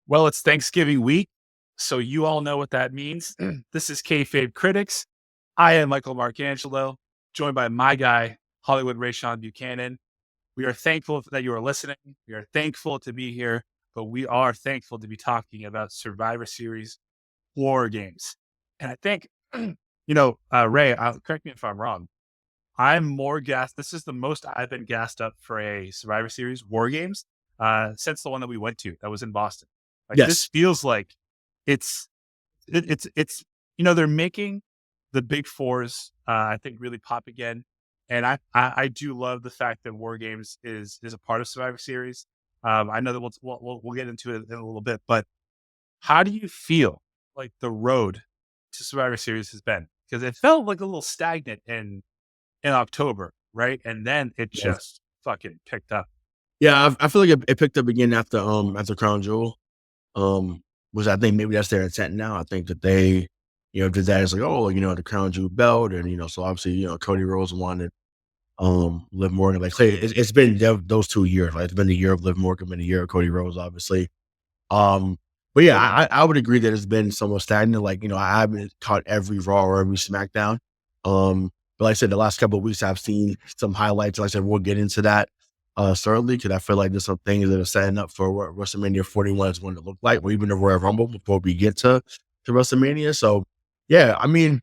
Well, it's Thanksgiving week, so you all know what that means. This is Kayfabe Critics. I am Michael Marcangelo, joined by my guy, Hollywood Rayshawn Buchanan. We are thankful that you are listening. We are thankful to be here, but we are thankful to be talking about Survivor Series War Games. And I think, Ray, correct me if I'm wrong. I'm more gassed. This is the most I've been gassed up for a Survivor Series War Games since the one that we went to that was in Boston. Like this Yes. feels like it's it's they're making the big fours I think really pop again, and I do love the fact that War Games is a part of Survivor Series. I know that we'll get into it in a little bit, but how do you feel like the road to Survivor Series has been? Because it felt like a little stagnant in October, right? And then it Yes. just fucking picked up. Yeah, I feel like it picked up again after Crown Jewel, which I think maybe that's their intent now. I think that they, did that as like, oh, the Crown Jewel belt, and so obviously, Cody Rhodes wanted Liv Morgan. Like, hey, it's been those 2 years. Like, it's been the year of Liv Morgan, been the year of Cody Rhodes, obviously. Um, but yeah, I would agree that it's been somewhat stagnant. Like, I haven't caught every Raw or every SmackDown. But like I said, the last couple of weeks I've seen some highlights. Like I said, we'll get into that certainly, because I feel like there's some things that are setting up for what WrestleMania 41 is going to look like, or even the Royal Rumble before we get to WrestleMania. So yeah, I mean,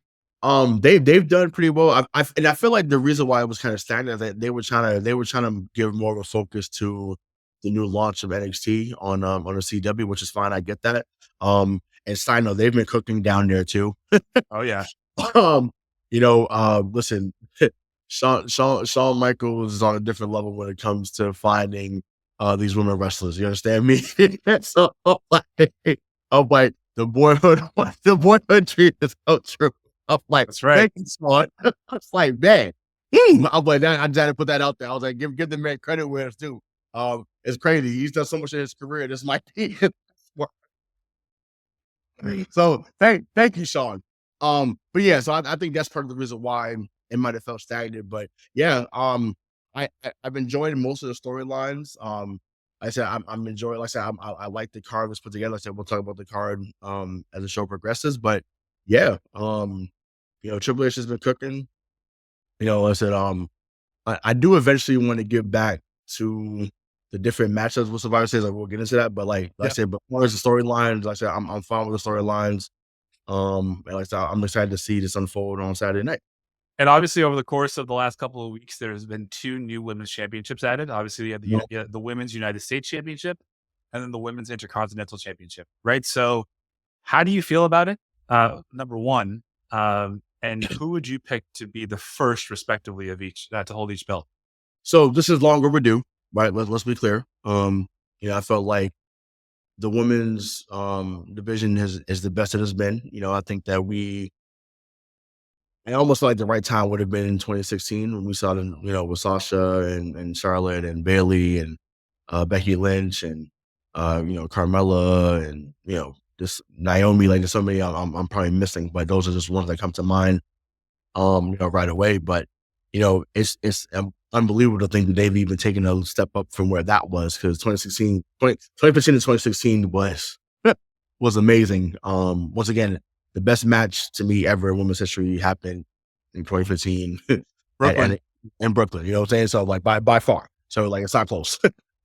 they've done pretty well. I feel like the reason why it was kind of stagnant is that they were trying to give more of a focus to the new launch of NXT on the CW, which is fine. I get that. And side note, they've been cooking down there too. Oh yeah. um, listen, Shawn Michaels is on a different level when it comes to finding these women wrestlers. You understand me? So I'm like the boyhood dream is so true. I'm like, That's right. thank you, Shawn. I was like, man. I'm like, I had to put that out there. I was like, give the man credit where it's due. It's crazy. He's done so much in his career. This might be his work. So thank you, Shawn. But yeah, so I think that's part of the reason why it might have felt stagnant. But yeah, I've enjoyed most of the storylines. Like I said, I'm enjoying. Like I said, I like the card that's put together. Like I said, we'll talk about the card as the show progresses. But yeah, Triple H has been cooking. Like I said, I do eventually want to get back to the different matchups with Survivor Series. Like we'll get into that, but like I Yep. said, but as far as the storylines, like I said, I'm fine with the storylines. And like I said, I'm excited to see this unfold on Saturday night. And obviously, over the course of the last couple of weeks, there's been two new women's championships added. Obviously, you have Yep. the Women's United States Championship and then the Women's Intercontinental Championship, right? So, how do you feel about it? Number one, and who would you pick to be the first, respectively, of each to hold each belt? So this is long overdue, right? Let's be clear. I felt like the women's division is the best it has been. I think that I almost felt like the right time would have been in 2016 when we saw them, with Sasha and Charlotte and Bailey and Becky Lynch and Carmella and just Naomi. Like there's so many I'm probably missing, but those are just ones that come to mind right away. But it's unbelievable to think that they've even taken a step up from where that was, because 2015 to 2016 was amazing. Once again, the best match to me ever in women's history happened in 2015 Brooklyn. in Brooklyn. You know what I'm saying? So like by far. So like it's not close.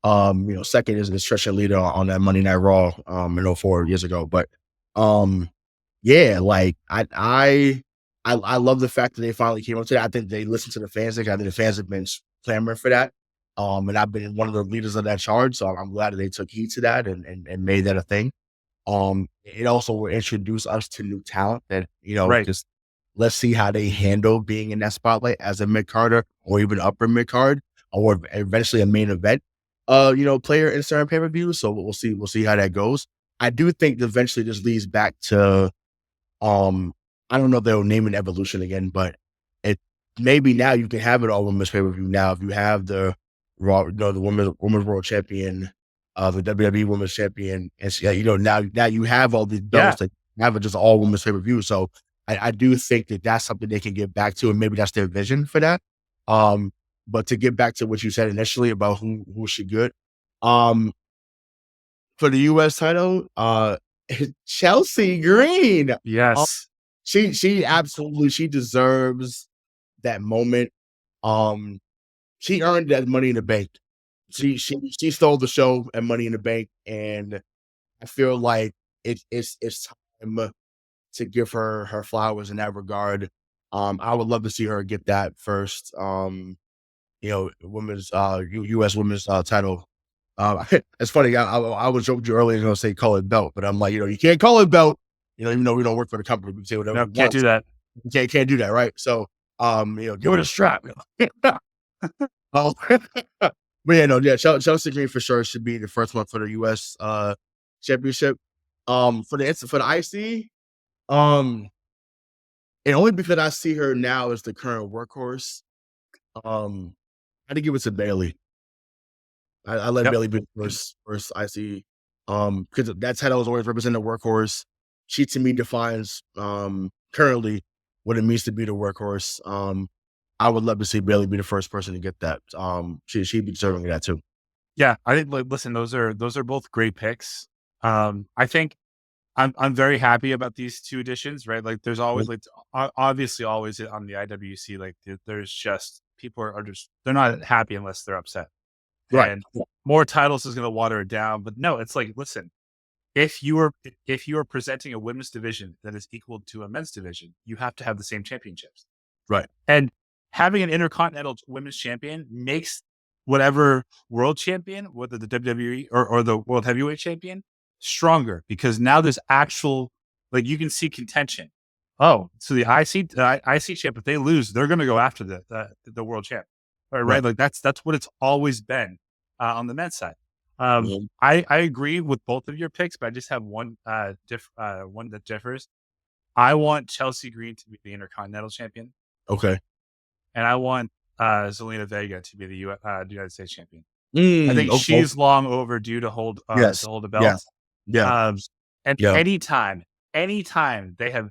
Second is Trish and Lita on that Monday Night Raw in 04 years ago. But yeah, like I love the fact that they finally came up to that. I think they listened to the fans. I think the fans have been clamoring for that. And I've been one of the leaders of that charge. So I'm glad that they took heed to that and made that a thing. It also will introduce us to new talent that, Right. just let's see how they handle being in that spotlight as a mid-carder or even upper mid-card or eventually a main event, player in certain pay-per-view. So we'll see how that goes. I do think that eventually this leads back to, I don't know if they'll name it Evolution again, but it maybe now you can have it all women's pay-per-view now. If you have the Raw, the women's world champion, the WWE Women's Champion, and so, now you have all these Yeah. belts that have it just all women's pay per view. So I do think that that's something they can get back to, and maybe that's their vision for that. But to get back to what you said initially about who should good, um, for the U.S. title, Chelsea Green. Yes. She absolutely she deserves that moment. Um, she earned that Money in the Bank. She stole the show at Money in the Bank, and I feel like it's time to give her flowers in that regard. I would love to see her get that first, women's U.S. women's title. It's funny. I was joking earlier going to say call it belt, but I'm like, you can't call it belt. Even though we don't work for the company, we can say whatever No, we can't want. do that. You can't do that, right? So, give it a strap. Oh, but yeah, no, yeah. Chelsea Green for sure should be the first one for the U.S. Championship. For the IC, and only because I see her now as the current workhorse. I had to give it to Bailey. I let Yep. Bailey be the first IC. Because that title was always representing the workhorse. She to me defines currently what it means to be the workhorse. I would love to see Bailey be the first person to get that. She'd be deserving of that too. Yeah, I think. Like, listen, those are both great picks. I think I'm very happy about these two editions. Right, like there's always like obviously always on the IWC like there's just people are just they're not happy unless they're upset. Right. And more titles is going to water it down. But no, it's like listen, if you are presenting a women's division that is equal to a men's division, you have to have the same championships. Right. And having an intercontinental women's champion makes whatever world champion, whether the WWE or the world heavyweight champion, stronger because now there's actual, like you can see contention. Oh, so the IC champ, if they lose, they're going to go after the world champ. Right? Like that's what it's always been on the men's side. I agree with both of your picks, but I just have one one that differs. I want Chelsea Green to be the Intercontinental champion. Okay. And I want Zelina Vega to be the United States champion. I think she's long overdue to hold the belt. Yeah. And anytime they have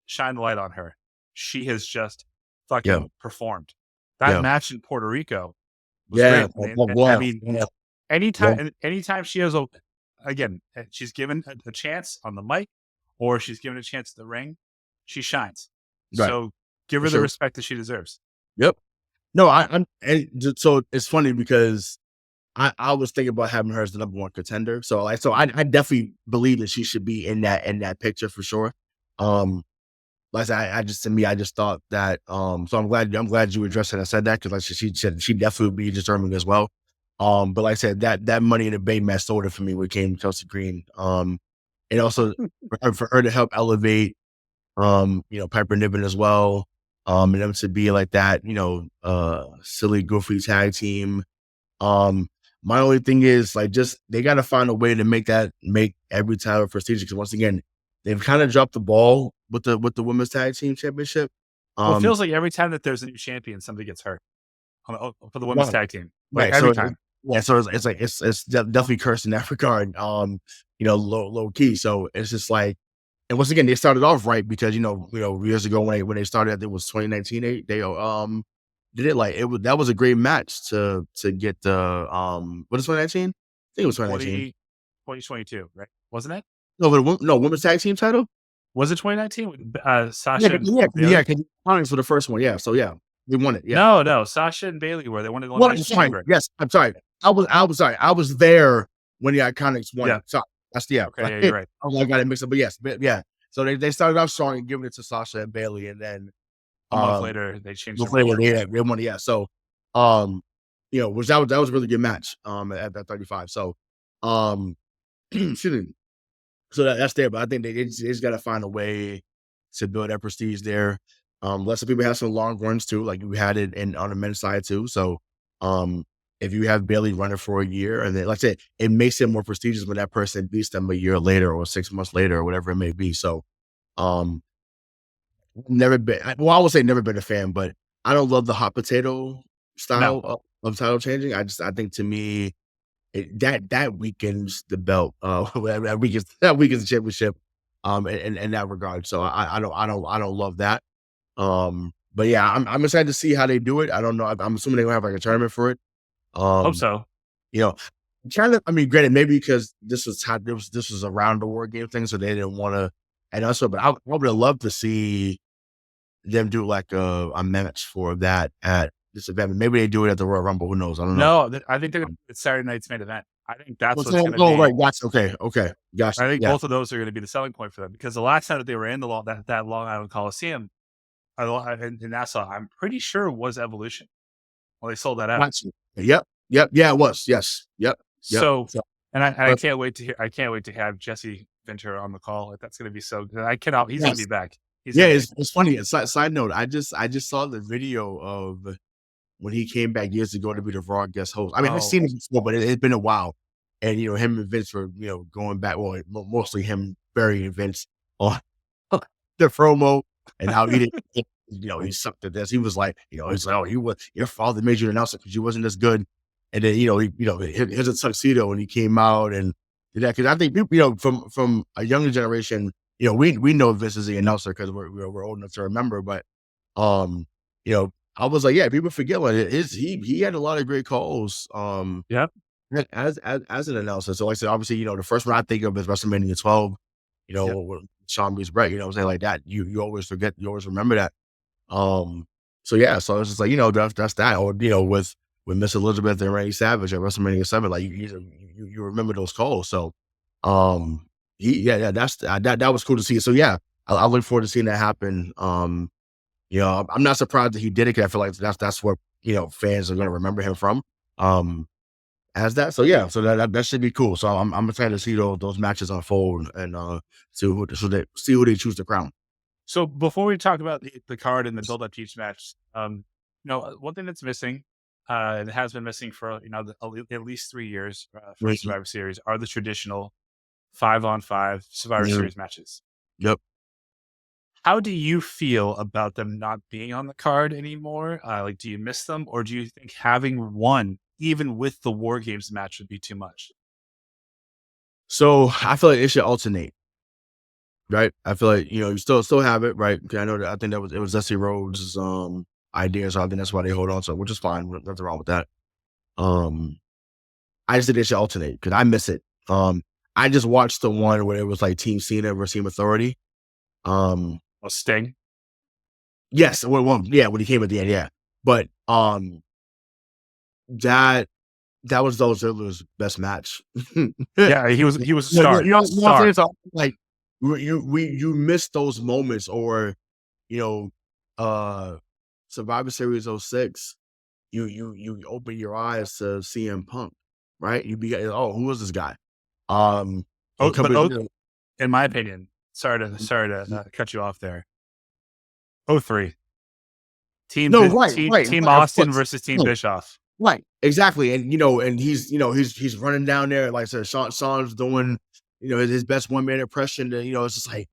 shined the light on her, she has just fucking performed. That match in Puerto Rico was great. I mean, anytime she has she's given a chance on the mic or she's given a chance in the ring, she shines. Right. So give her the respect that she deserves. Yep. No, so it's funny because I was thinking about having her as the number one contender. So I definitely believe that she should be in that picture for sure. Like I just thought that. So I'm glad you addressed it and said that because like she said she definitely would be deserving as well. But like I said, that Money in the Bank match sold it for me when it came to Chelsea Green. And also for her to help elevate, Piper Niven as well. And them to be like that, silly goofy tag team. My only thing is like just they got to find a way to make every title prestigious. Because once again, they've kind of dropped the ball with the women's tag team championship. Well, it feels like every time that there's a new champion, somebody gets hurt for the women's tag team. Like every time. Yeah, so it's definitely cursed in that regard. Low key. So it's just like, and once again, they started off right because years ago when they started, it was 2019. They did it like that was a great match to get the what is 2019? I think it was 2019. 2022, right? Wasn't it? No, women's tag team title. Was it 2019? Sasha. Yeah, Onyx for the first one. Yeah, so yeah, they won it. Yeah. No, Sasha and Bailey were. They wanted one. Yes, I'm sorry. I was sorry. I was there when the Iconics won. Yeah. Sorry. That's Okay, yeah, you're right. I got it mixed up, but yes, yeah. So they started off strong and giving it to Sasha and Bailey, and then a month later they changed. They won. Yeah. So, that was a really good match. At that 35. So, excuse me. So that's there, but I think they just got to find a way to build that prestige there. Lots of people have some long runs too, like we had it on the men's side too. So, if you have Bailey running for a year, and then like I said, it makes it more prestigious when that person beats them a year later or 6 months later or whatever it may be. So, never been. Well, I would say never been a fan, but I don't love the hot potato style of title changing. I think to me that weakens the belt. That weakens the championship. In that regard. So I don't love that. But yeah, I'm excited to see how they do it. I don't know. I'm assuming they're gonna have like a tournament for it. Hope so. kind of. I mean, granted, maybe because this was around the war game thing, so they didn't want to. And also, but I would have loved to see them do like a match for that at this event. Maybe they do it at the Royal Rumble. Who knows? I don't know. No, I think it's Saturday night's main event. I think that's What's what's that? going to Oh, be. right. Gotcha. Okay. Gotcha. I think Yeah. both of those are going to be the selling point for them because the last time that they were in that Long Island Coliseum in Nassau, I'm pretty sure it was Evolution. Well, they sold that out. Gotcha. Yep. Yeah, it was. Yes. Yep. So, So, and I but can't wait to hear. I can't wait to have Jesse Ventura on the call. Like, that's going to be so good. I cannot. He's going to be yes. back. He's Yeah, going to. it's funny. Side note, I just saw the video of when he came back years ago to be the Raw guest host. I mean, I've Oh, seen it before, but it's been a while. And him and Vince were going back. Well, mostly him burying Vince on the promo and how he didn't. He sucked at this. He was like, he's like, oh, your father made you an announcer because you wasn't as good. And then here's a tuxedo, and he came out and did that because I think people, from a younger generation, we know Vince is the announcer because we're old enough to remember. But um, I was like, yeah, people forget what it is. He had a lot of great calls. yep. As an announcer. So like I said, obviously, the first one I think of is WrestleMania 12. Yep. When Sean beats Brett. What I'm saying, like that. You always forget. You always remember that. So yeah. So it's just like that's that. Or with Miss Elizabeth and Randy Savage at WrestleMania 7, like you remember those calls. So that's that was cool to see. So yeah, I look forward to seeing that happen. I'm not surprised that he did it because I feel like that's what fans are going to remember him from. As that, so yeah, so that should be cool. So I'm excited to see those matches unfold and see who they choose to crown. So before we talk about the card and the build up to each match, one thing that's missing, and has been missing for at least 3 years for the Mhm. Survivor Series are the traditional 5-on-5 Survivor Yeah. Series matches. Yep. How do you feel about them not being on the card anymore? Like, do you miss them, or do you think having one, even with the War Games match, would be too much? So I feel like it should alternate, right? I feel like you still have it, right? 'Cause I know that I think it was Dusty Rhodes' idea, so I think that's why they hold on to it, which is fine. Nothing wrong with that. Um, I just think they should alternate because I miss it. I just watched the one where it was like Team Cena versus Team Authority. Um, Well, Sting. yes, yeah, when he came at the end, yeah. But that was Dolph Ziggler's best match. Yeah, he was a star. You know what I'm Star. saying? So, like, you miss those moments or, you know, uh, Survivor Series '06, you open your eyes to CM Punk, right? You be, "Oh, who is this guy?" Oh, but companies, in my opinion, sorry to cut you off there. Oh, 03. no, right, Team of Austin course. versus Team No, Bischoff. right, exactly, and, and he's running down there, like I said, Sean's doing, his best one-man impression, and, it's just like,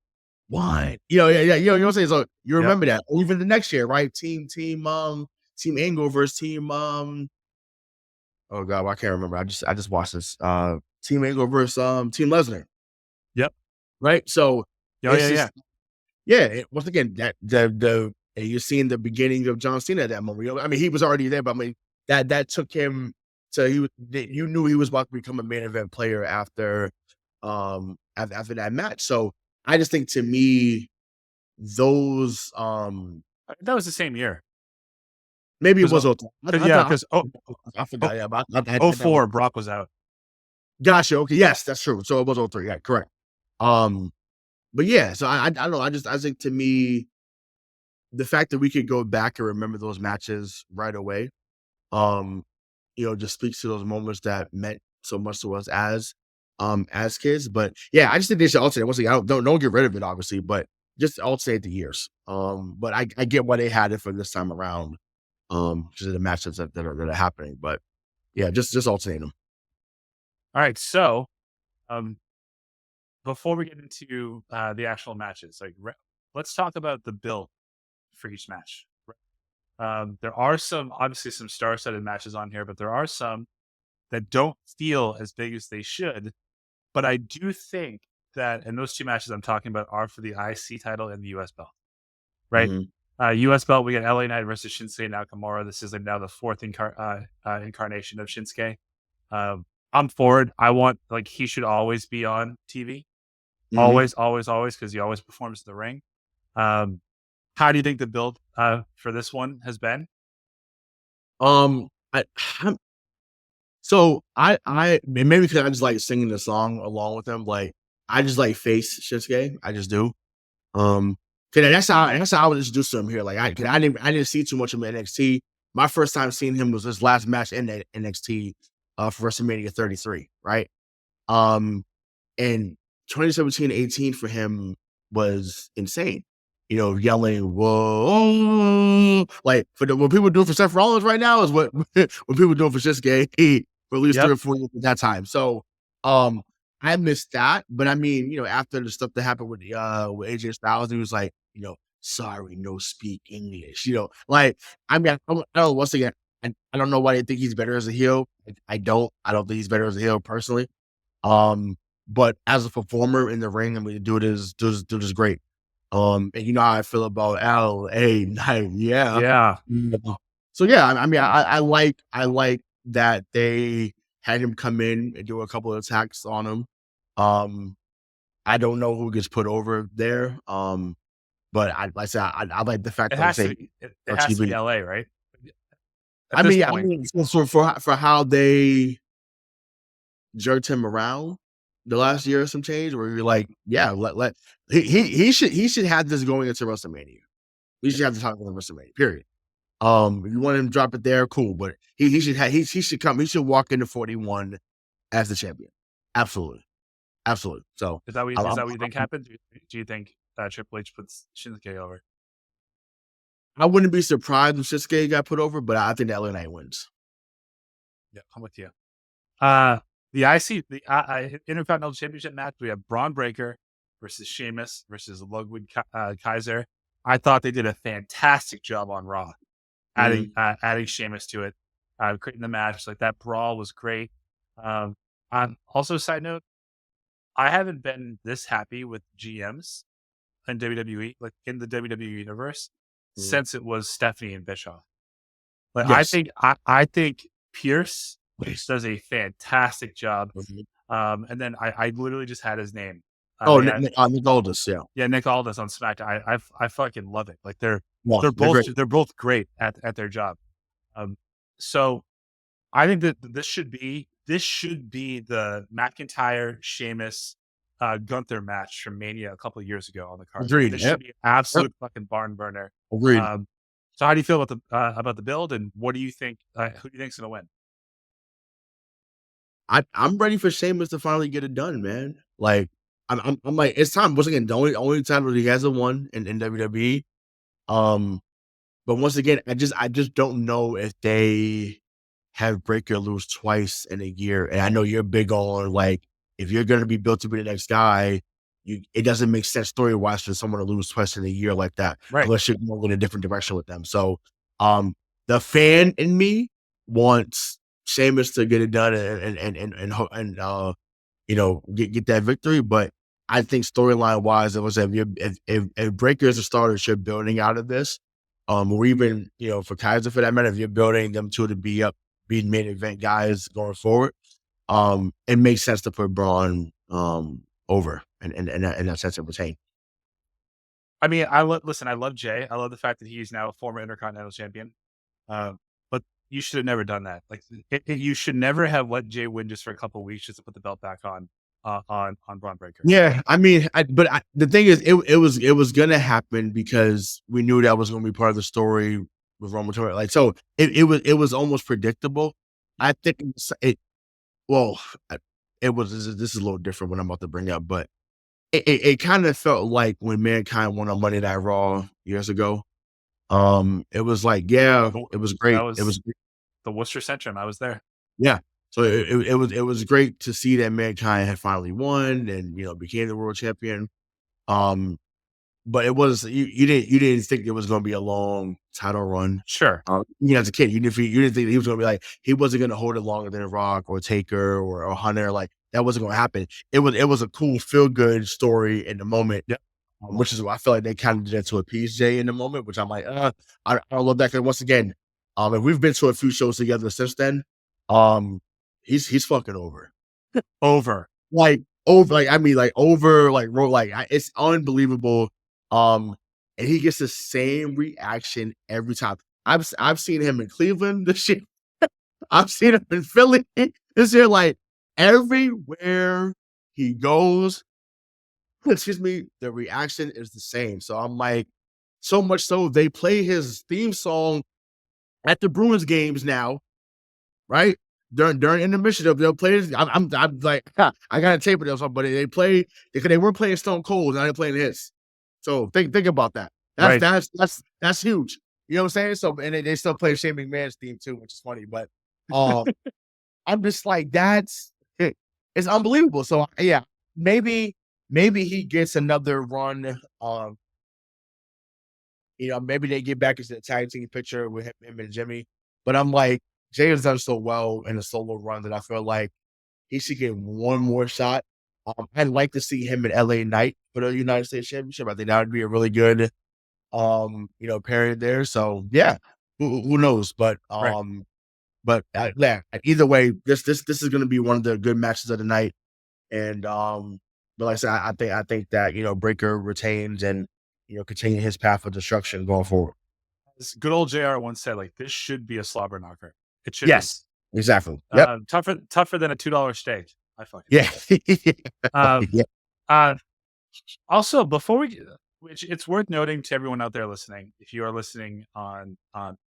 "What?" Yeah, you know what I'm saying? So, you Yep. remember that. Or even the next year, right? Team Angle versus Team, oh god, I can't remember. I just watched this, Team Angle versus, Team Lesnar, Yep. right? So, Oh, it's yeah, yeah. just yeah, once again, that the and you're seeing the beginning of John Cena at that moment. I mean, he was already there, but I mean, that took him to you knew he was about to become a main event player after after that match. So I just think to me, those That was the same year. maybe it was Because, okay. yeah, because I forgot. Yeah, but I oh had that one. 04, Brock was out. Gotcha. Okay, yes, that's true. So it was 03. Yeah, correct. Um, but yeah, so I don't know. I think to me, the fact that we could go back and remember those matches right away, um, just speaks to those moments that meant so much to us as kids. But yeah, I just think they should alternate. Once again, don't get rid of it, obviously, but just alternate the years. But I get why they had it for this time around. Because of the matches that are happening. But yeah, just alternate them. All right, so um, before we get into the actual matches, let's talk about the build for each match. There are obviously some star-studded matches on here, but there are some that don't feel as big as they should. But I do think that, and those two matches I'm talking about are for the IC title and the US belt, right? Mhm. US belt, we got LA Knight versus Shinsuke Nakamura. This is now the fourth incarnation of Shinsuke. I'm for it. I want like he should always be on TV. Mhm. Always, always, always, because he always performs in the ring. Um, how do you think the build for this one has been? I so I maybe because I just like singing the song along with them, like, I just like face Shinsuke, I just do. 'Cause that's how I was introduced to him here, like, 'cause I didn't see too much of him in NXT. My first time seeing him was his last match in the NXT, for WrestleMania 33, right? Um, and 2017-18 for him was insane. You know, yelling, "Whoa!" Like what people do for Seth Rollins right now is what what people doing for Shinsuke for at least Yep. 3 or 4 years at that time. So, um, I missed that, but I mean, after the stuff that happened with AJ Styles, he was like, "Sorry, no speak English." Like, I mean, I don't know. Once again, I don't know why they think he's better as a heel. I don't. I don't think he's better as a heel personally. But as a performer in the ring, I mean, the dude is great. And you know how I feel about LA Knight, yeah. Yeah. Yeah. So yeah, I mean, I like that they had him come in and do a couple of attacks on him. Um, I don't know who gets put over there. But like I said, I like the fact It that they has to say be. It on has to be TV. LA, right? At I this mean, I point, mean, for how they jerked him around the last year or some change where you're like, yeah, let he should have this going into WrestleMania. He should have the title in WrestleMania, period. If you want him to drop it there, cool. But he should walk into 41 as the champion. Absolutely. Absolutely. So is that what you think I'm happened? Do you think Triple H puts Shinsuke over? I wouldn't be surprised if Shinsuke got put over, but I think that LA Knight wins. Yeah, I'm with you. Uh, the IC, the Intercontinental Championship match, we have Braun Breaker versus Sheamus versus Ludwig Kaiser. I thought they did a fantastic job on Raw, Mhm. adding Sheamus to it, creating the match. Like that brawl was great. Um, also, side note, I haven't been this happy with GMs in WWE, like in the WWE universe, Mhm. since it was Stephanie and Bischoff. Like Yes. I think Pierce Yes. does a fantastic job. Mhm. And then I literally just had his name. Oh, They had Nick Aldis, yeah. yeah, Nick Aldis on SmackDown. I fucking love it. Like Yeah, they're great. they're both great at their job. Um, so I think that this should be the McIntyre Sheamus Gunther match from Mania a couple of years ago on the card. Like Agreed. this Yep. should be an Yep. absolute fucking barn burner. Agreed. Um, so how do you feel about the build, and what do you think? Who do you think's gonna win? I'm ready for Sheamus to finally get it done, man. Like, I'm like, it's time. Once again, the only time that he hasn't won in WWE. Um, but once again, I just don't know if they have Breaker lose twice in a year. And I know you're big on like, if you're gonna be built to be the next guy, it doesn't make sense story wise for someone to lose twice in a year like that, Right. unless you're going in a different direction with them. So, um, the fan in me wants Sheamus to get it done and get that victory. But I think storyline wise, it was if Breaker is a starter, you're building out of this. Or even for Kaiser for that matter, if you're building them two to be main event guys going forward, it makes sense to put Braun over and that sense of retain. I mean, listen. I love Jay. I love the fact that he's now a former Intercontinental Champion. But you should have never done that. Like, you should never have let Jay win just for a couple of weeks just to put the belt back on Braun Breaker. Yeah, I mean, the thing is, it was gonna happen because we knew that was gonna be part of the story with Roman Torres. Like, so it was almost predictable. I think well, I- it was. This is a little different what I'm about to bring up, but it kind of felt like when Mankind won on Monday Night Raw years ago. It was like, yeah, The- it was That great. It was was the Worcester Centrum. I was there. Yeah. So it was great to see that Mankind had finally won and became the world champion. Um, but it was you didn't think it was going to be a long title run. Sure. As a kid, you didn't think he was going to be like he wasn't going to hold it longer than Rock or Taker or Hunter. Like that wasn't going to happen. It was a cool feel good story in the moment. Yeah. Which is why I feel like they kind of did that to appease Jay in the moment, which I'm like, I don't love that because once again, and we've been to a few shows together since then. Um, he's fucking over. Over. Like over, like I mean, like over, like it's unbelievable. And he gets the same reaction every time. I've seen him in Cleveland this year. I've seen him in Philly this year. Like everywhere he goes, excuse me, the reaction is the same. So I'm like, so much so they play his theme song at the Bruins games now, right? During intermission, they'll play this. I'm like, I got a tape of this, but they play because they weren't playing Stone Cold, now they're playing his. So think about that. Right. That's huge. You know what I'm saying? So and they still play Shane McMahon's theme too, which is funny. But I'm just like, it's unbelievable. So yeah, maybe he gets another run. Maybe they get back into the tag team picture with him and Jimmy. But I'm like, Jay has done so well in a solo run that I feel like he should get one more shot. I'd like to see him in LA Knight for the United States Championship. I think that would be a really good, pairing there. So yeah, who knows? But yeah, either way, this is going to be one of the good matches of the night. And but like I said, I think that Breakker retains and continue his path of destruction going forward. As good old JR once said, like, this should be a slobber knocker. It should Yes, exactly. Yep. Tougher than a $2 steak. I fucking yeah. Yeah. Also, before which it's worth noting to everyone out there listening, if you are listening on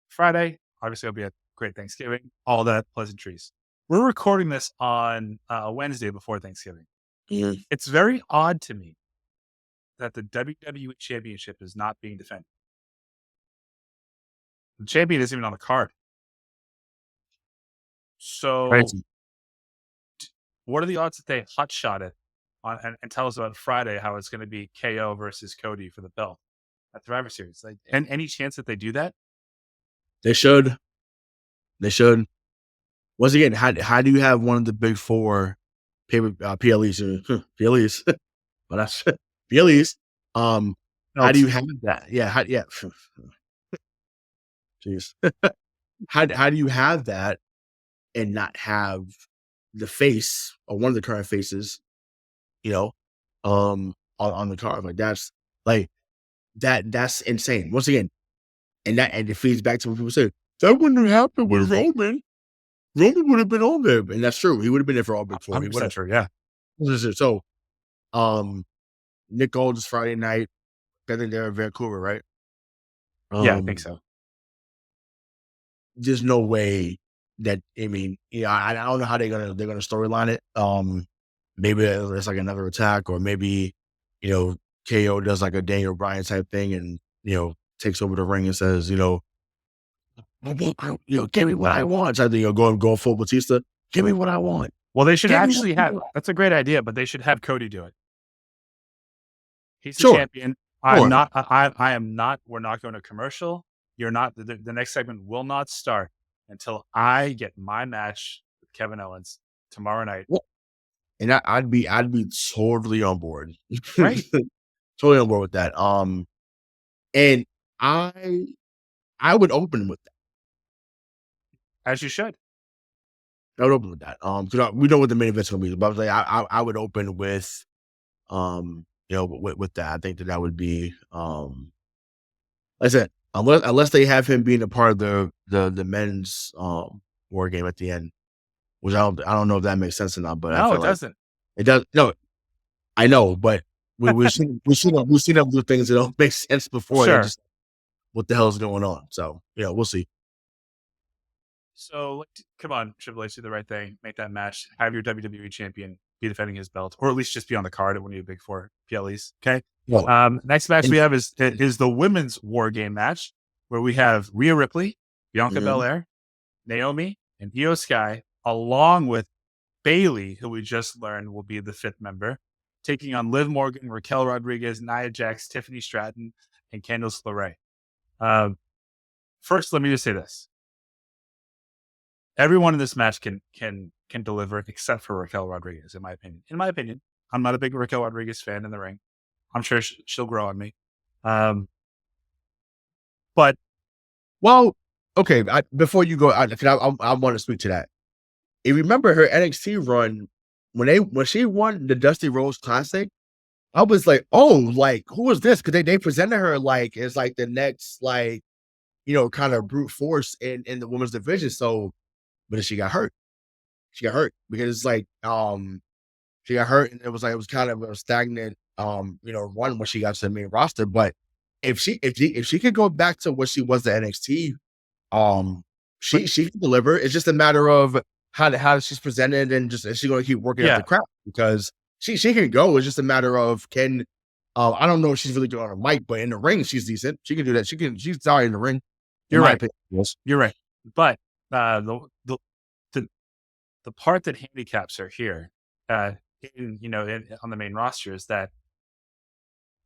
Friday, obviously it'll be a great Thanksgiving, all that pleasantries. We're recording this on Wednesday before Thanksgiving. Mhm. It's very odd to me that the WWE Championship is not being defended. The champion isn't even on the card. So, Crazy. what are the odds that they hotshot it and tell us about Friday how it's going to be KO versus Cody for the belt at Survivor Series? Like, and any chance that they do that? They should. Once again, how do you have one of the big four PLEs? PLEs, but that's PLEs. How do you have that? Yeah, jeez. How do you have that and not have the face or one of the current faces, on the card? Like that's insane. Once again, and it feeds back to what people say. That wouldn't have happened with Roman. Roman would have been on there, and that's true. He would have been there for all big four. 100% true, yeah. So, Nick Aldis Friday night. I think they're in Vancouver, right? Yeah, I think so. There's no way that I don't know how they're gonna storyline it. Maybe it's like another attack, or maybe KO does like a Daniel Bryan type thing, and takes over the ring and says, give me what I want. So I think going full Batista. Give me what I want. Well, they should actually have. That's a great idea, but they should have Cody do it. He's the champion. I am not. We're not going to commercial. You're not. The next segment will not start until I get my match with Kevin Owens tomorrow night. And I'd be totally on board. Right. Totally on board with that. And I would open with that. As you should. I would open with that. Because we know what the main event's gonna be. But I was like, I would open with, with that. I think that would be, like I said, unless they have him being a part of the men's war game at the end, which I don't know if that makes sense or not. But no, it doesn't. It does. No, I know, but we've seen them do things that don't make sense before. Sure. What the hell is going on? So we'll see. So come on, Triple H, do the right thing. Make that match. Have your WWE champion be defending his belt, or at least just be on the card at one of your big four PLEs. Okay. Next match we have is the women's war game match, where we have Rhea Ripley, Bianca Belair, Naomi, and Io Sky, along with Bayley, who we just learned will be the 5th member, taking on Liv Morgan, Raquel Rodriguez, Nia Jax, Tiffany Stratton, and Candice LeRae. First, let me just say this. Everyone in this match can deliver except for Raquel Rodriguez, in my opinion. In my opinion, I'm not a big Raquel Rodriguez fan in the ring. I'm sure she'll grow on me. But well, okay. Before you go, I want to speak to that. if you remember her NXT run when she won the Dusty Rhodes Classic, I was like, oh, like who is this? Because they presented her like as like the next like kind of brute force in the women's division. So, but then she got hurt. She got hurt because it's like she got hurt and it was kind of a stagnant run when she got to the main roster. But if she could go back to what she was at NXT, she can deliver. It's just a matter of how she's presented and just is she going to keep working at the craft because she can go. It's just a matter of can I don't know if she's really good on her mic, but in the ring she's decent. She can do that. She's sorry in the ring. You're right. You're right. But the part that handicaps her here, on the main roster is that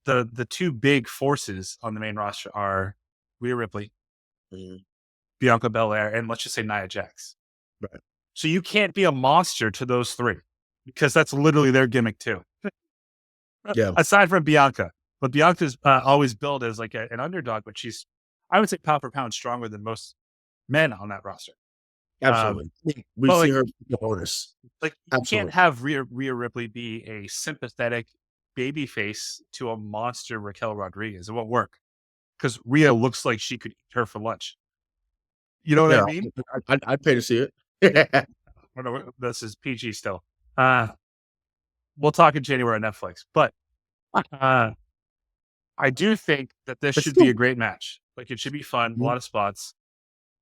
the two big forces on the main roster are Rhea Ripley, Bianca Belair, and let's just say Nia Jax. Right. So you can't be a monster to those three because that's literally their gimmick too. Yeah. Aside from Bianca, but Bianca's always billed as like an underdog, but she's, I would say, pound for pound stronger than most men on that roster. Absolutely. We see her bonus. Like you can't have Rhea Ripley be a sympathetic baby face to a monster Raquel Rodriguez. It won't work because Rhea looks like she could eat her for lunch. You know what I mean? I'd pay to see it. This is PG still. We'll talk in January on Netflix, but I do think that this should be a great match. Like it should be fun, a lot of spots.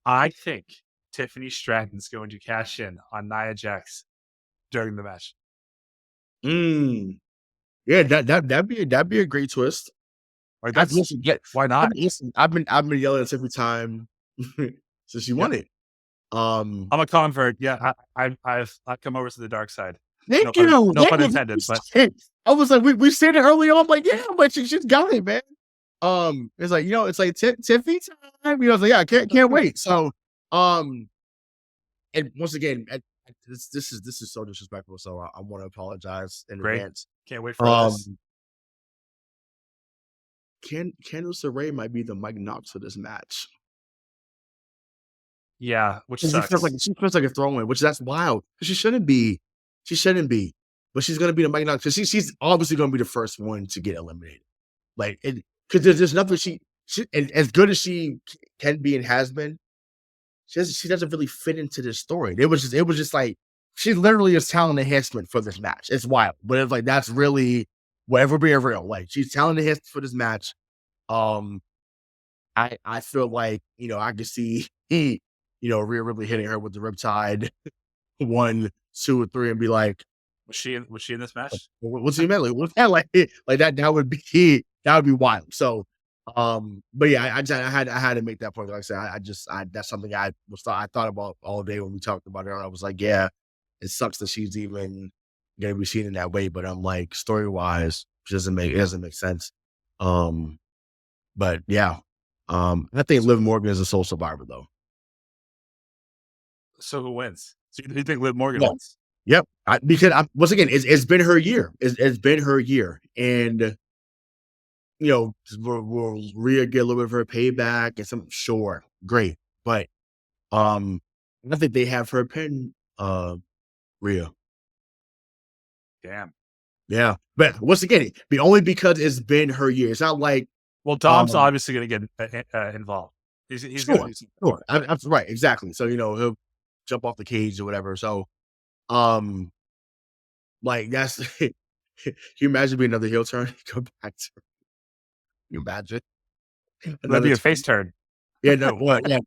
I think Tiffany Stratton's going to cash in on Nia Jax during the match. Yeah, that'd be a great twist. Like why not? I've been yelling at every time since you won it. I'm a convert. Yeah, I've come over to the dark side. Thank you. No pun intended. But I was like, we said it early on. I'm like, yeah, but she's got it, man. It's like it's like Tiffany time. I was like, yeah, can't wait. So, and once again, this is so disrespectful. So I want to apologize in advance. Can't wait for this. Candice LeRae might be the Mike Knox of this match. Yeah, which sucks. She feels like a throwaway, which that's wild. She shouldn't be. She shouldn't be. But she's gonna be the Mike Knox because she's obviously gonna be the first one to get eliminated. Like, because there's nothing she as good as she can be and has been, she doesn't really fit into this story. It was just like she literally is talent enhancement for this match. It's wild, but it's like that's really whatever being real. Like she's talent enhancement for this match. I feel like I could see Rhea Ripley hitting her with the Riptide 1, 2, or 3 and be like, was she in this match? What's he meant? Like, what's that like? Like that would be wild. So, but yeah, I had to make that point. Like I said, that's something I thought about all day when we talked about it. I was like, yeah, it sucks that she's even gonna be seen in that way. But I'm like, story wise, it doesn't make sense. But yeah, I think Liv Morgan is a sole survivor though. So who wins? So you think Liv Morgan wins? Yep. Because once again, it's been her year. It's been her year, and will Rhea get a little bit of her payback and some? Sure, great, but I think they have her pin Rhea. Damn. Yeah, but once again, only because it's been her year. It's not like Dom's obviously going to get involved. He's sure, going to do sure. That's right, exactly. So he'll jump off the cage or whatever. So. Like that's can you imagine being another heel turn? Go back to you imagine? That'd be a face turn. Yeah, no, what? Yeah,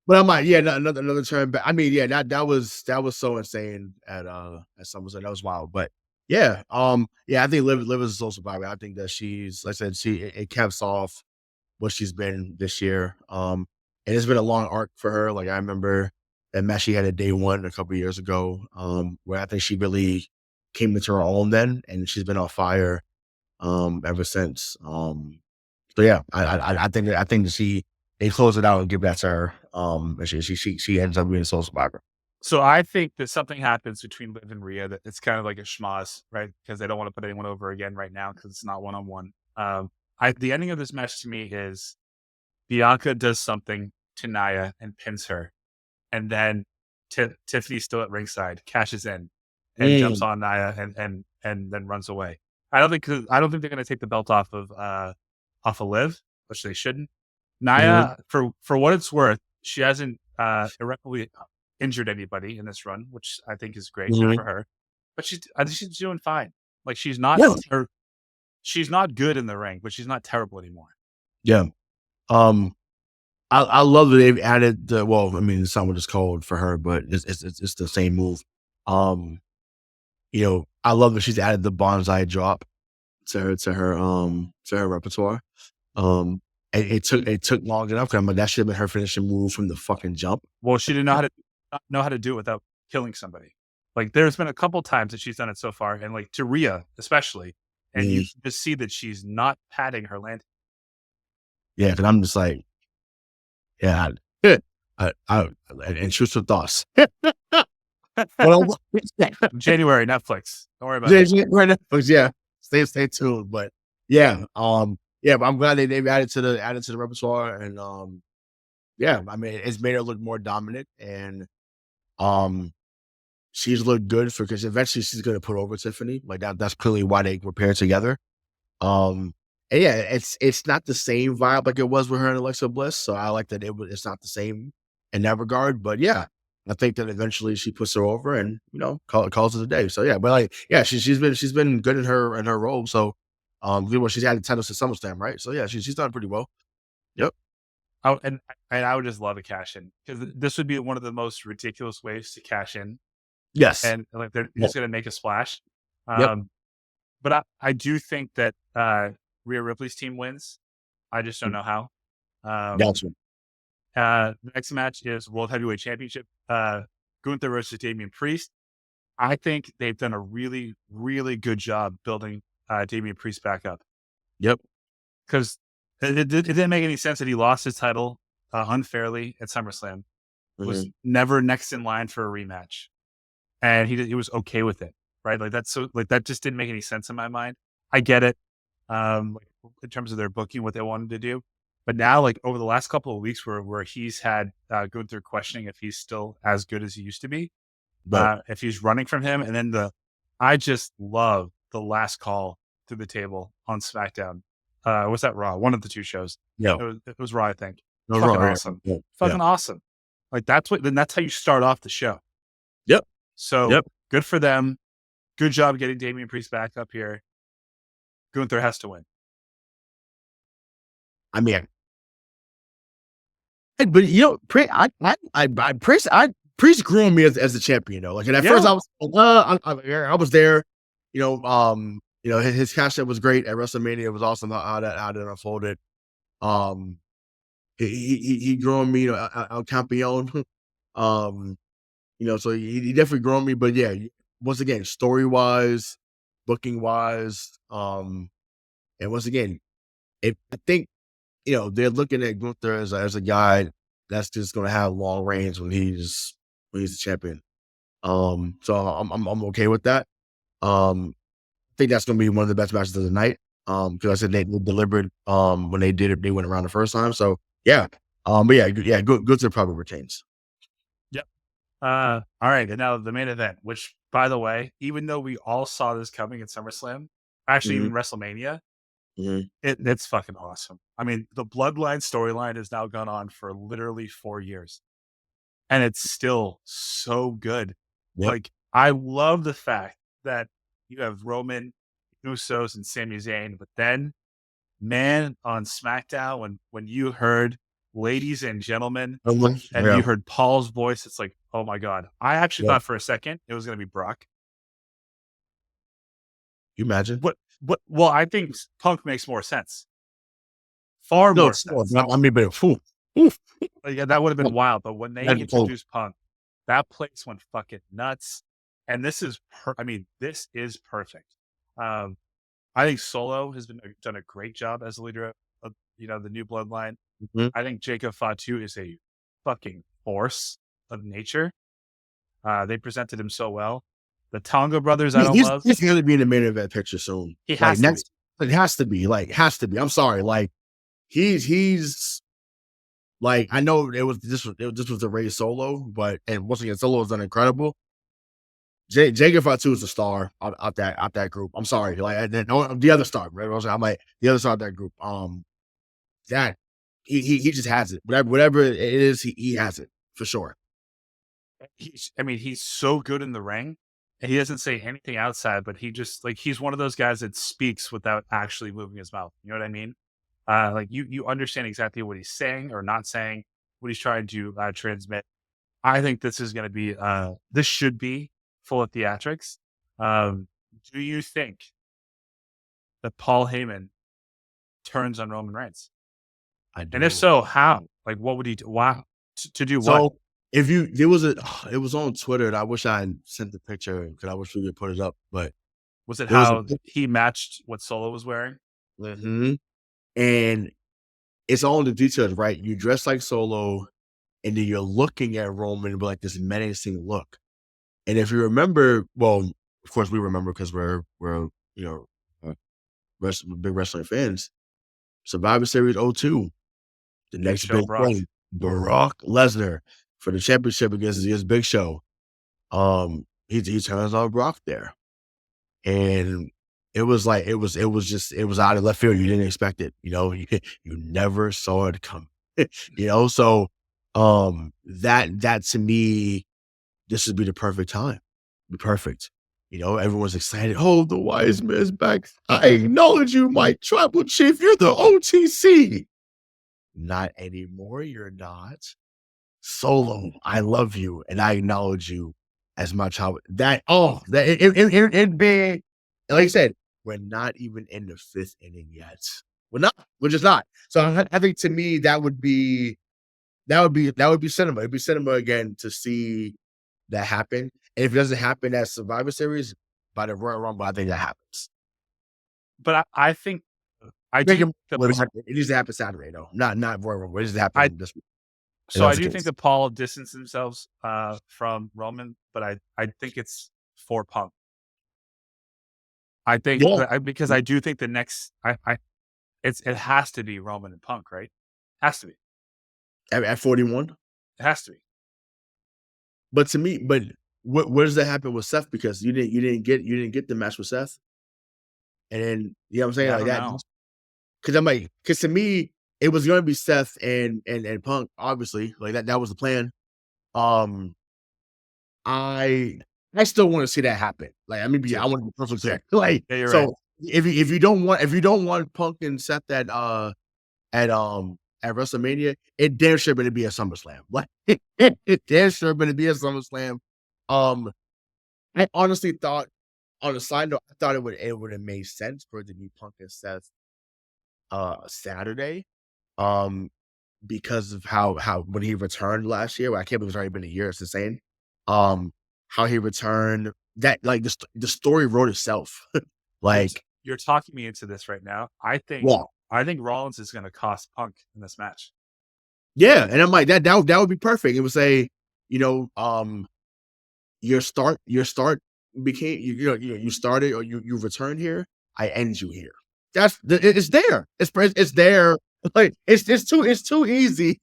but I'm like, yeah, another turn. But I mean, yeah, that was so insane at SummerSlam. That was wild. But yeah, yeah, I think Liv is a sole survivor. I think that she's, like I said, it caps off what she's been this year. And it's been a long arc for her. Like I remember that match she had at Day One a couple of years ago, where I think she really came into her own then, and she's been on fire ever since. So yeah, I think that they close it out and give that to her. And she ends up being a sole survivor. So I think that something happens between Liv and Rhea that it's kind of like a schmoz, right? Because they don't want to put anyone over again right now because it's not one-on-one. The ending of this match to me is Bianca does something to Nia and pins her. And then Tiffany's still at ringside, cashes in, and jumps on Nia and then runs away. I don't think they're gonna take the belt off of Liv, which they shouldn't. Nia, for what it's worth, she hasn't irreparably injured anybody in this run, which I think is great good for her. But I think she's doing fine. Like she's not she's not good in the ring, but she's not terrible anymore. Yeah. I love that they've added the. Well, I mean, it's not what it's called for her, but it's the same move. You know, I love that she's added the bonsai drop to her repertoire. It took long enough. I'm like, that should have been her finishing move from the fucking jump. Well, she didn't know how to do it without killing somebody. Like there's been a couple times that she's done it so far, and like to Rhea especially, and you just see that she's not padding her land. Yeah, because I'm just like, yeah, and shoot some thoughts. January Netflix. Don't worry about Netflix. Yeah, stay tuned. But yeah, but I'm glad they've added to the repertoire, and yeah, I mean, it's made her look more dominant, and she's looked good because eventually she's going to put over Tiffany. Like that's clearly why they were paired together. And yeah, it's not the same vibe like it was with her and Alexa Bliss. So I like that it's not the same in that regard. But yeah, I think that eventually she puts her over and calls it a day. So yeah, but like she's been good in her role. So she's added titles to SummerSlam, right? So yeah, she's done pretty well. Yep. And I would just love a cash in because this would be one of the most ridiculous ways to cash in. Yes, and like they're just going to make a splash. But I do think that Rhea Ripley's team wins. I just don't know how. Gotcha. The next match is World Heavyweight Championship. Gunther versus Damian Priest. I think they've done a really, really good job building Damian Priest back up. Yep. Because it didn't make any sense that he lost his title unfairly at SummerSlam. Was never next in line for a rematch. And he was okay with it, right? Like that just didn't make any sense in my mind. I get it, in terms of their booking, what they wanted to do, but now, like over the last couple of weeks, where he's had Gunther questioning if he's still as good as he used to be, if he's running from him, and then I just love the last call through the table on SmackDown. Was that Raw? One of the two shows. Yeah, it was Raw, I think. No, fucking Raw, awesome, yeah. Fucking awesome. Like that's how you start off the show. Yep. So good for them. Good job getting Damian Priest back up here. Gunther has to win. I mean, but Priest grew on me as a champion, though. Like, and at first I was there. His cash out was great at WrestleMania. It was awesome how that unfolded. He grew on me, El Campeon. So he definitely grew on me. But yeah, once again, story wise, booking wise, and once again, I think they're looking at Gunther as a guy that's just going to have long reigns when he's a champion. So I'm okay with that. I think that's going to be one of the best matches of the night. Because I said they delivered when they did it, they went around the first time. So yeah. But yeah, Gunther probably retains. Yep. All right, and now the main event, which, by the way, even though we all saw this coming at SummerSlam, actually even WrestleMania, it's fucking awesome. I mean, the Bloodline storyline has now gone on for literally 4 years, and it's still so good. Yep. Like, I love the fact that you have Roman, Usos, and Sami Zayn, but then, man, on SmackDown, when you heard ladies and gentlemen, and you heard Paul's voice, it's like, oh my God. I actually thought for a second it was going to be Brock. You imagine? Well, I think Punk makes more sense. Far more sense. I mean, but yeah, that would have been wild. But when they introduced Punk, that place went fucking nuts. And this is, this is perfect. I think Solo has done a great job as the leader of the new Bloodline. I think Jacob Fatu is a fucking force of nature. They presented him so well. The Tonga brothers, I don't love. He's going to be in the main event picture soon. He has to be. It has to be. Like, has to be. I'm sorry. Like, he's Like, I know this was the Ray Solo, but and once again, Solo has done incredible. Jacob Fatu is the star out that group. I'm sorry, like and then, no, the other star, right? I'm like the other star of that group. That he just has it. Whatever it is, he has it for sure. I mean, he's so good in the ring, and he doesn't say anything outside, but he just like he's one of those guys that speaks without actually moving his mouth. You know what I mean? Like you understand exactly what he's saying or not saying, what he's trying to transmit. I think this is going to be this should be full of theatrics. Um, do you think that Paul Heyman turns on Roman Reigns? I And if do. so, how? Like, what would he do? Wow, to do what? So if you there was a it was on Twitter, and I wish I had sent the picture because I wish we could put it up, but Was it there was a how he matched what Solo was wearing? mhm, and it's all in the details, right? You dress like Solo, and then you're looking at Roman with like this menacing look. And if you remember, well, of course we remember because we're you know big wrestling fans. Survivor Series '02, the Big next Show big Brock. thing, Brock Lesnar for the championship against his Big Show. He turns on Brock there, and it was like it was out of left field. You didn't expect it, you never saw it come, So, that to me, this would be the perfect time, be perfect. Everyone's excited. Oh, the wise man's back. I acknowledge you, my tribal chief. You're the OTC. Not anymore. You're not. Solo, I love you and I acknowledge you as my child. It being, like I said, we're not even in the fifth inning yet. We're just not. So I think to me that would be cinema. It'd be cinema again to see that happen. And if it doesn't happen at Survivor Series by the Royal Rumble, I think that happens. But I think I Make do. it, it needs to happen Saturday though, not Royal Rumble. It needs to I happen this week. If so I that's the do think case. that Paul distanced themselves from Roman, but I think it's for Punk. I think Yeah, because I do think the next it has to be Roman and Punk, right? Has to be. at 41. It has to be. But to me, where does that happen with Seth? Because you didn't get the match with Seth, and then you know what I'm saying Yeah, I like don't that. know. Because to me, it was going to be Seth and Punk, obviously, like that was the plan. Um, I I still want to see that happen. Like I Too. want to be perfectly clear. Like Yeah, you're right. so, if you don't want Punk and Seth at WrestleMania, it damn sure better be a SummerSlam. Like it damn sure better be a SummerSlam. Um, I honestly thought, on a side note, I thought it would have made sense for it to be Punk and Seth Saturday. Um, because of how when he returned last year, well, I can't believe it's already been a year, it's insane. Um, how he returned, that like the story wrote itself. You're Like, you're talking me into this right now. yeah. I think Rollins is going to cost Punk in this match. Yeah, and I'm like that would be perfect. It would say, you know, um, your start became you started or you returned here. I end you here. It's there. It's there. Like it's too easy.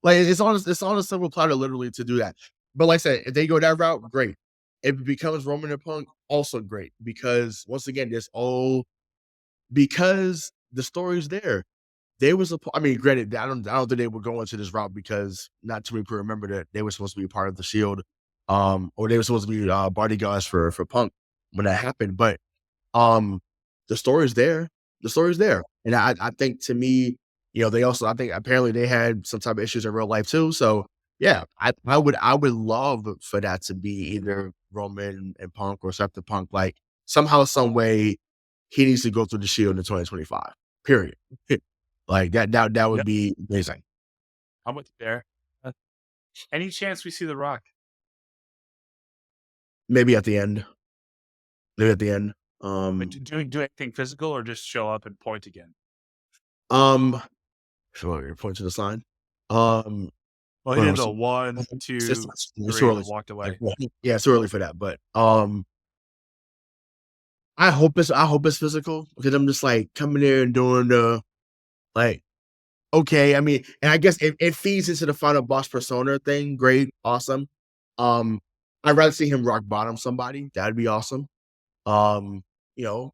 Like it's on a silver platter literally to do that. But like I said, if they go that route, great. If it becomes Roman and Punk, also great because once again, because the story's there. There was I mean, granted, I don't think they would go into this route because not too many people remember that they were supposed to be part of the Shield, or they were supposed to be bodyguards for Punk when that happened. But um, the story's there. The story's there, and I think to me, they also I think apparently they had some type of issues in real life too. So yeah, I would love for that to be either Roman and Punk or Seth and Punk. Like somehow, some way, he needs to go through the Shield in 2025. Period. Like that would Yep, be amazing. I'm with you there. Uh, any chance we see The Rock? Maybe at the end. Maybe at the end. But do anything physical or just show up and point again? Um, sure, you point to the sign. Um, Well, he hold on, did the one, it's, two, it's too three, early. and walked Like, away. yeah, it's too early for that. But I hope it's physical because I'm just like coming there and doing the like okay. I mean, and I guess it feeds into the final boss persona thing. Great, awesome. Um, I'd rather see him rock bottom somebody. That'd be awesome. Um, you know,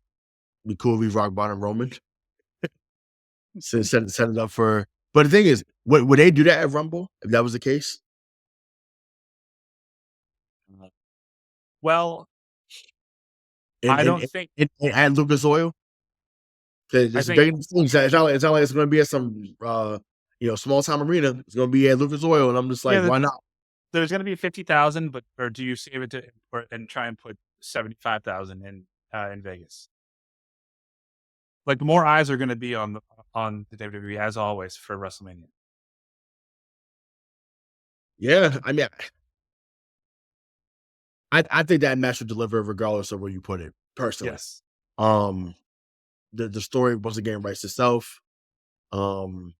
be cool if we rock bottom Roman. Set it up for. But the thing is, would they do that at Rumble if that was the case? Well, And I and don't and, think. and add Lucas Oil because I it's think. big. It's not like it's going to be at some small time arena. It's going to be at Lucas Oil, and I'm just like, Yeah, why not? there's going to be 50,000, but or do you save it and try and put 75,000 in Vegas? Like more eyes are going to be on the WWE as always for WrestleMania. Yeah, I mean, I think that match would deliver regardless of where you put it. Personally, Yes. um, the story once again writes itself. Um,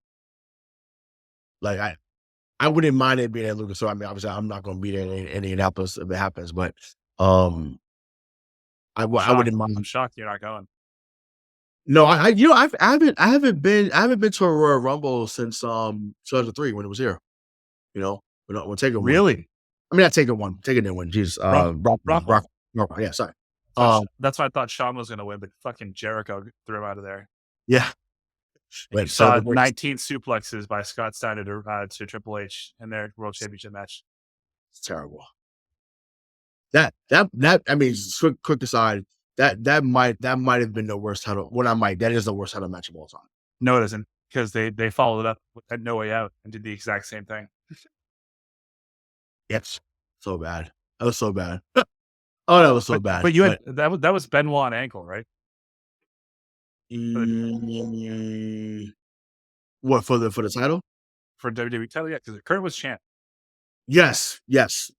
like I wouldn't mind it being at Lucas. So I mean, obviously, I'm not going to be there in Indianapolis if it happens, but um, I wouldn't I'm mind. shocked you're not going. No, I haven't been to a Royal Rumble since 2003 when it was here. When Taker won. Really? I mean, not Taker won. Taker didn't win. Jesus, Rockhold. yeah, sorry. That's why I thought Shawn was going to win, but fucking Jericho threw him out of there. Yeah. And you Wait, saw celebrate. 19 suplexes by Scott Steiner to Triple H in their World Championship match. It's terrible. That I mean, quick aside. That might have been the worst title. That is the worst title match of all time. No, it isn't, because they followed it up at No Way Out and did the exact same thing. Yes, so bad. That was so bad. Oh, that was so bad. But you had that was Benoit and ankle, right? What for the title? For WWE title, yeah, because Kurt was champ. Yes,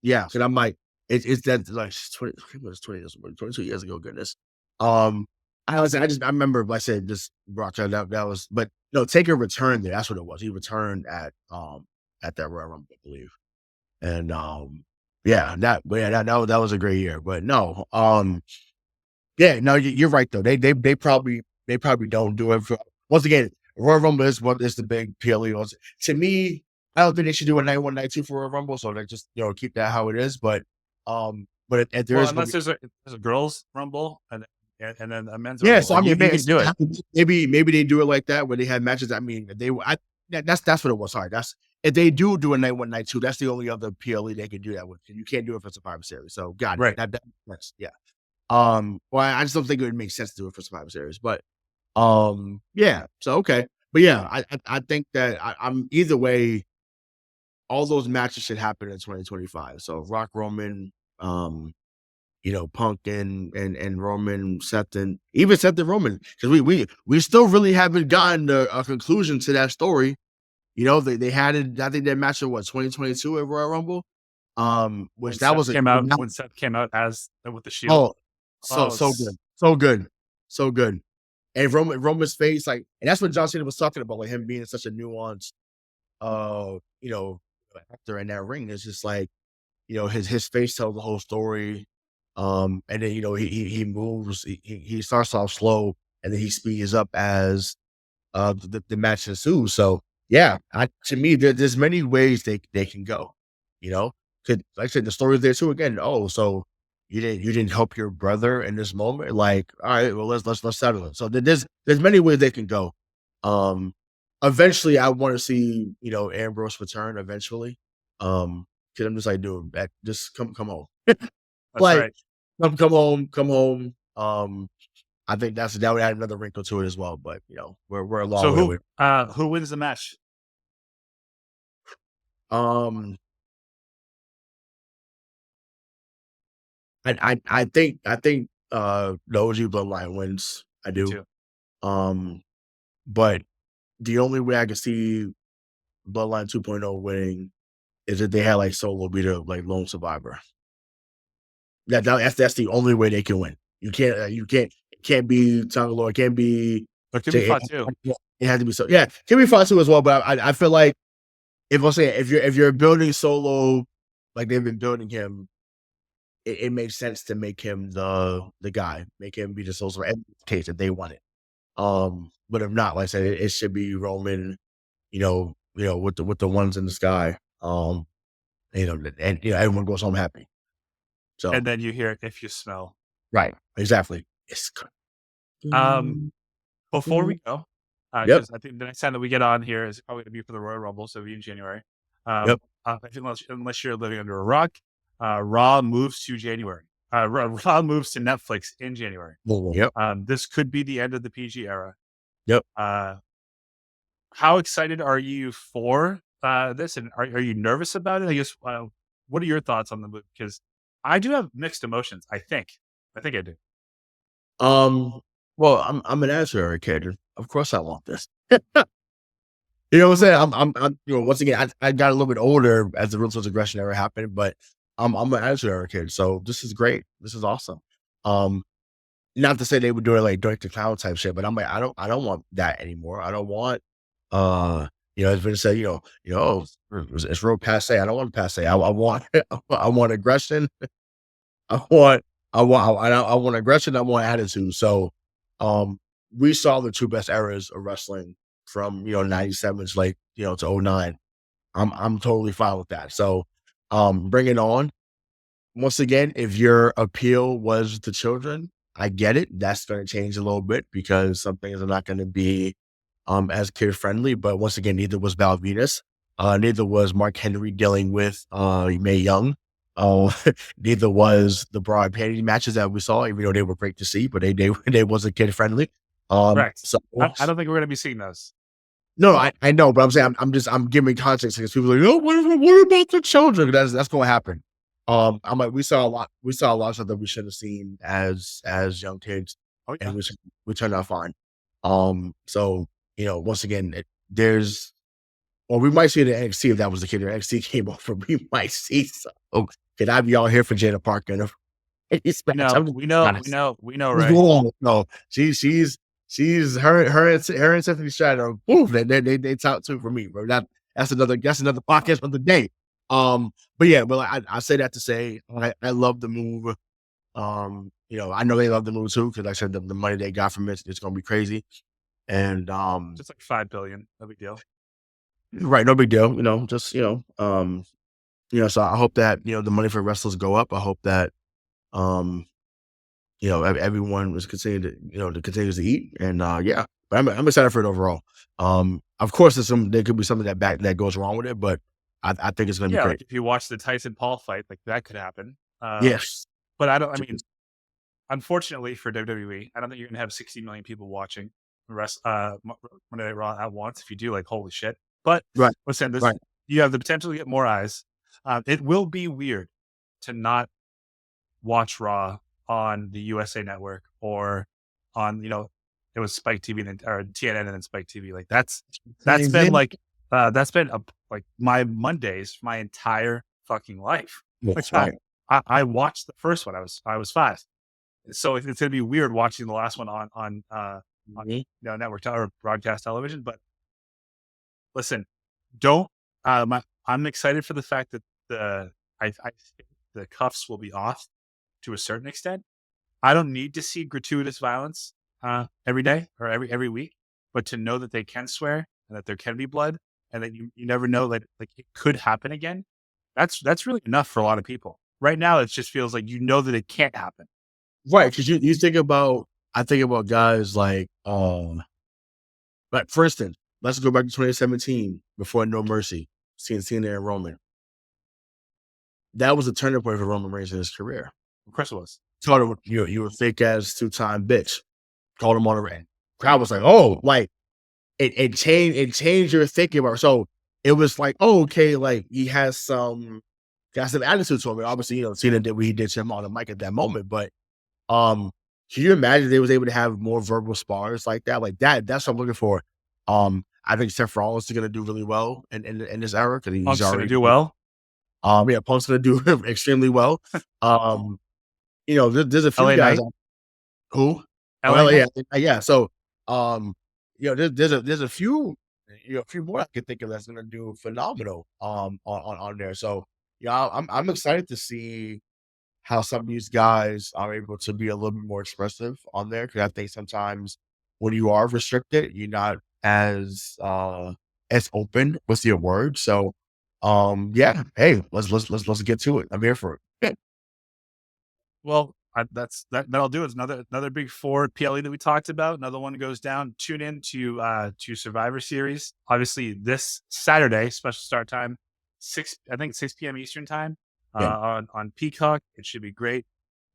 yeah. And I'm like, it's that like 22 years ago. Goodness. I remember. Like I said, just Brock that was, but no, Taker returned there. That's what it was. He returned at that Royal Rumble, I believe. And that was a great year. But no, yeah, no, you're right though. They probably don't do it for, once again. Royal Rumble is the big PLE. To me, I don't think they should do a night 1, night 2 for Royal Rumble. So they just keep that how it is. But if there Well, is unless there's a girls' rumble and then a men's yeah. rumble, So I mean, you can do it. maybe they do it like that where they have matches. I mean, that's what it was. Sorry, that's if they do a night 1, night 2. That's the only other PLE they can do that with. You can't do it for Survivor Series. So got it. Right. That works. Yeah. Well, I just don't think it would make sense to do it for Survivor Series, but yeah. So okay, but yeah, I think that I'm either way. All those matches should happen in 2025. So Rock, Roman, Punk and Roman, Seth, and even Seth and Roman, because we still really haven't gotten a conclusion to that story. They had it. I think that match in 2022 at Royal Rumble, which that was when Seth came out as with the Shield. So good, so good, so good. And Roman's face, like, and that's what John Cena was talking about, like him being such a nuanced, actor in that ring. It's just like, his face tells the whole story. And then he moves. He starts off slow, and then he speeds up as the match ensues. So yeah, to me, there's many ways they can go. Like I said, the story's there too. Again, so you didn't help your brother in this moment. Like, all right, well let's settle it. So there's many ways they can go. Eventually, I want to see Ambrose return. Eventually, because I'm just like, dude, just come home. That's like, right. Come home. I think that would add another wrinkle to it as well. But we're a long way away. Who wins the match? I think the OG Bloodline wins. I do. Too. But the only way I can see Bloodline 2.0 winning is if they had like Solo be the like lone survivor. That's the only way they can win. It can't be Tangaloa. It can't be. But it could be Fatu. It had to be so. Yeah, it can be Fatu as well. But I feel like if you're building Solo like they've been building him, it makes sense to make him the guy, make him be the sole survivor in case if they want it. But if not, like I said, it should be Roman, with the ones in the sky. And everyone goes home happy. So And then you hear "If You Smell." right, exactly. It's good. Before we go, Yep, because I think the next time that we get on here is probably gonna be for the Royal Rumble, so it'll be in January. yep. I think unless you're living under a rock, Raw moves to January. Raw moves to Netflix in January. Yep, This could be the end of the PG era. yep. Uh, how excited are you for this, and are you nervous about it? I guess. What are your thoughts on the movie? Because I do have mixed emotions. I think I do. Well, I'm an answer kid. Of course I want this. You know what I'm saying? Once again, I got a little bit older as the ruthless aggression era happened, but I'm an answer kid. So this is great. This is awesome. Um, Not to say they would do it like direct to cloud type shit, but I'm like, I don't want that anymore. I don't want, it's been said, it's real passe. I don't want passe. I want, I want aggression. I want, I want aggression. I want attitude. So, um, we saw the two best eras of wrestling from, 97 to to '09. I'm totally fine with that. So, bring it on. Once again, if your appeal was to children, I get it. That's going to change a little bit because some things are not going to be as kid friendly. But once again, neither was Val Venus. Neither was Mark Henry dealing with Mae Young. Uh, Neither was the broad panty matches that we saw, even though they were great to see, but they wasn't kid friendly. Correct. So I don't think we're gonna be seeing those. no, I know, but I'm saying I'm giving context because people are like, oh, what about the children? That's going to happen. I'm like, we saw a lot of stuff that we should have seen as young kids, Oh yeah. and we turned out fine. So once again, or we might see it in NXT if that was the kid. If NXT came over, we might see some. Oh, could I be out here for Jada Parker? It's We match. know, I'm just we know, we honest. know, we know, What's Ray. going on? No, she's her and Tiffany Stratton. Ooh, they top two for me, bro. That's another podcast for the day. But yeah, but like, I say that to say I love the move. I know they love the move too because like I said the money they got from it's gonna be crazy. And Just like 5 billion, no big deal. right, no big deal. So I hope that the money for wrestlers go up. I hope that um everyone was continuing to continues to eat, and yeah, but I'm excited for it overall. Of course, there could be something that goes wrong with it, but I think it's gonna be Yeah, like great. if you watch the Tyson Paul fight, like that could happen. Yes, But I don't. I mean, unfortunately for WWE, I don't think you're gonna have 60 million people watching the rest Monday Night Raw at once. If you do, like, holy shit. But right, listen, this right. you have the potential to get more eyes. It will be weird to not watch Raw on the USA Network or on it was Spike TV and then, or TNN and then Spike TV. Like that's been Amazing. like like my Mondays my entire fucking life. Like Yes, right. I watched the first one. I was 5. So it's gonna be weird watching the last one on Mhm. network or broadcast television. But listen, don't I'm excited for the fact that I think the cuffs will be off to a certain extent. I don't need to see gratuitous violence every day or every week, but to know that they can swear and that there can be blood and that you never know that like it could happen again. That's really enough for a lot of people. Right now, it just feels like that it can't happen. Right, because you think about I think about guys like for instance, let's go back to 2017 before No Mercy, seeing Cena and Roman. That was a turning point for Roman Reigns in his career. Of course, it was. Told him you a fake ass 2-time bitch. Called him on the ring. Crowd was like, oh, like it changed your thinking about it. So it was like, oh, okay, like he has got some attitude to him. And obviously, Cena did what he did to him on the mic at that moment. But um, can you imagine they was able to have more verbal spars like that? Like that's what I'm looking for. I think Seth Rollins is gonna do really well in this era because he's Punk's gonna already do well. yeah, Punk's gonna do extremely well. Um, there's a few LA guys Knight, who oh, LA hell yeah, Knight. yeah. So, um, there's a few, a few more I can think of that's gonna do phenomenal, on there. So, yeah, I'm excited to see how some of these guys are able to be a little bit more expressive on there because I think sometimes when you are restricted, you're not as as open with your words. So, yeah, hey, let's get to it. I'm here for it. Well, that'll do it. Another big four PLE that we talked about. Another one goes down. Tune in to Survivor Series. Obviously, this Saturday, special start time, 6 p.m. Eastern time Yeah. on Peacock. It should be great.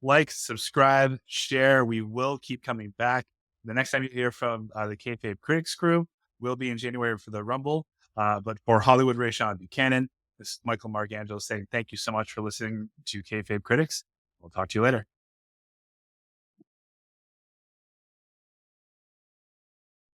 Like, subscribe, share. We will keep coming back. The next time you hear from the Kayfabe Critics crew will be in January for the Rumble. But for Hollywood Rayshawn Buchanan, this is Michael Marcangelo saying thank you so much for listening to Kayfabe Critics. We'll talk to you later.